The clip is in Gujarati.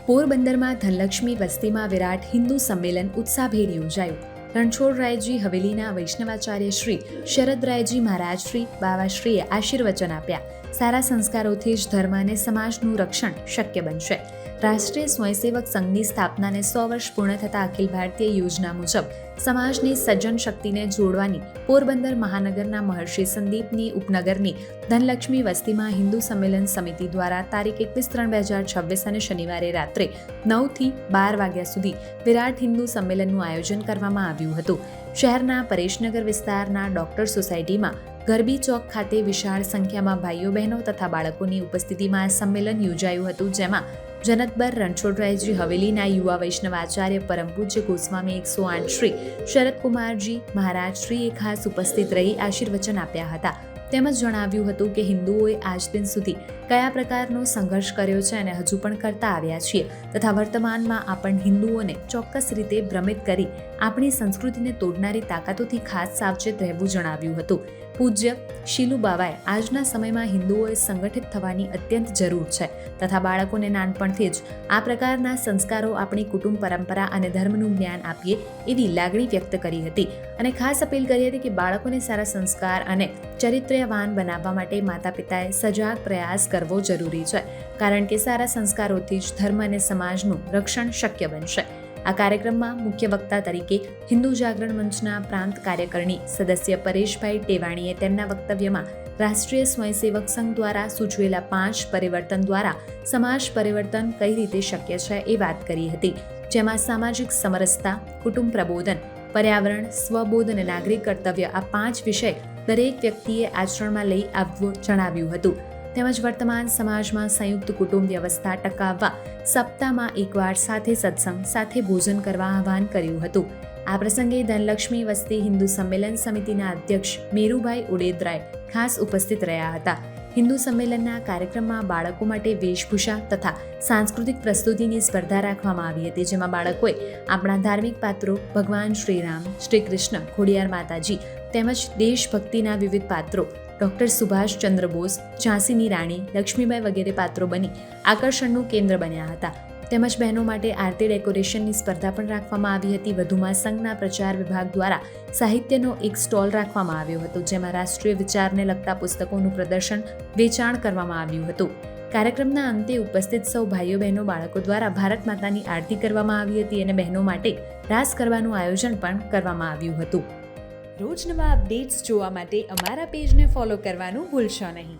પોરબંદરમાં ધનલક્ષ્મી વસ્તીમાં વિરાટ હિન્દુ સંમેલન ઉત્સાહભેર યોજાયું. રણછોડરાયજી હવેલીના વૈષ્ણવાચાર્ય શ્રી શરદરાયજી મહારાજશ્રી બાવાશ્રીએ આશીર્વચન આપ્યા. સારા સંસ્કારોથી જ ધર્મ અને સમાજનું રક્ષણ શક્ય બનશે. રાષ્ટ્રીય સ્વયંસેવક સંઘની સ્થાપનાને 100 વર્ષ પૂર્ણ થતા અખિલ ભારતીય યોજના મુજબ સમાજની સજ્જન શક્તિને જોડવાની પોરબંદર મહાનગરના મહર્ષિ સંદીપની ઉપનગરની ધનલક્ષ્મી વસ્તીમાં હિન્દુ સંમેલન સમિતિ દ્વારા તારીખ 21/3/2026 અને શનિવારે રાત્રે 9 થી 12 વાગ્યા સુધી વિરાટ હિન્દુ સંમેલનનું આયોજન કરવામાં આવ્યું હતું. શહેરના પરેશનગર વિસ્તારના ડોક્ટર સોસાયટીમાં ગરબી ચોક ખાતે વિશાળ સંખ્યામાં ભાઈઓ બહેનો તથા બાળકોની ઉપસ્થિતિમાં આ સંમેલન યોજાયું હતું, જેમાં જનકબર રણછોડરાયજી હવેલીના યુવા વૈષ્ણવ આચાર્ય પરમ પૂજ્ય ગોસ્વામી 108 શ્રી શરદકુમારજી મહારાજશ્રીએ ખાસ ઉપસ્થિત રહી આશીર્વચન આપ્યા હતા. તેમજ જણાવ્યું હતું કે હિન્દુઓએ આજ દિન સુધી કયા પ્રકારનો સંઘર્ષ કર્યો છે અને હજુ પણ કરતા આવ્યા છીએ તથા વર્તમાનમાં આપણ હિન્દુઓને ચોક્કસ રીતે ભ્રમિત કરી આપણી સંસ્કૃતિને તોડનારી તાકાતોથી ખાસ સાવચેત રહેવું જણાવ્યું હતું. પૂજ્ય શીલુ બાવાએ આજના સમયમાં હિન્દુઓએ સંગઠિત થવાની અત્યંત જરૂર છે તથા બાળકોને નાનપણથી જ આ પ્રકારના સંસ્કારો આપણી કુટુંબ પરંપરા અને ધર્મનું જ્ઞાન આપીએ એવી લાગણી વ્યક્ત કરી હતી અને ખાસ અપીલ કરી હતી કે બાળકોને સારા સંસ્કાર અને ચરિત્રવાન બનાવવા માટે માતા પિતાએ સજાગ પ્રયાસ કરવો જરૂરી છે, કારણ કે સારા સંસ્કારોથી જ ધર્મ અને સમાજનું રક્ષણ શક્ય બનશે. આ કાર્યક્રમમાં મુખ્ય વક્તા તરીકે હિન્દુ જાગરણ મંચના પ્રાંત કાર્યકારિણી સદસ્ય પરેશભાઈ ટેવાણીએ તેમના વક્તવ્યમાં રાષ્ટ્રીય સ્વયંસેવક સંઘ દ્વારા સૂચવેલા 5 પરિવર્તન દ્વારા સમાજ પરિવર્તન કઈ રીતે શક્ય છે એ વાત કરી હતી, જેમાં સામાજિક સમરસતા, કુટુંબ પ્રબોધન, પર્યાવરણ, સ્વબોધ અને નાગરિક કર્તવ્ય આ 5 વિષય દરેક વ્યક્તિએ આચરણમાં લઈ આવવું જણાવ્યું હતું. તેમજ વર્તમાન સમાજમાં સંયુક્ત કુટુંબ વ્યવસ્થા ટકાવવા સપ્તાહમાં એકવાર સાથે સત્સંગ સાથે ભોજન કરવા આહ્વાન કર્યું હતું. આ પ્રસંગે ધનલક્ષ્મી વસ્તી હિન્દુ સંમેલન સમિતિના અધ્યક્ષ મેરુભાઈ ઉડેદરાય ખાસ ઉપસ્થિત રહ્યા હતા. હિન્દુ સંમેલનના કાર્યક્રમમાં બાળકો માટે વેશભૂષા તથા સાંસ્કૃતિક પ્રસ્તુતિની સ્પર્ધા રાખવામાં આવી હતી, જેમાં બાળકોએ આપણા ધાર્મિક પાત્રો ભગવાન શ્રીરામ, શ્રી કૃષ્ણ, ખોડિયાર માતાજી તેમજ દેશભક્તિના વિવિધ પાત્રો ડૉક્ટર સુભાષચંદ્ર બોઝ, ઝાંસીની રાણી, લક્ષ્મીબાઈ વગેરે પાત્રો બની આકર્ષણનું કેન્દ્ર બન્યા હતા. તેમજ બહેનો માટે આરતી ડેકોરેશનની સ્પર્ધા પણ રાખવામાં આવી હતી. વધુમાં સંઘના પ્રચાર વિભાગ દ્વારા સાહિત્યનો એક સ્ટોલ રાખવામાં આવ્યો હતો, જેમાં રાષ્ટ્રીય વિચારને લગતા પુસ્તકોનું પ્રદર્શન વેચાણ કરવામાં આવ્યું હતું. કાર્યક્રમના અંતે ઉપસ્થિત સૌ ભાઈઓ બહેનો બાળકો દ્વારા ભારત માતાની આરતી કરવામાં આવી હતી અને બહેનો માટે રાસ કરવાનું આયોજન પણ કરવામાં આવ્યું હતું. રોજ નવા અપડેટ્સ જોવા માટે અમારા પેજને ફોલો કરવાનું ભૂલશો નહીં.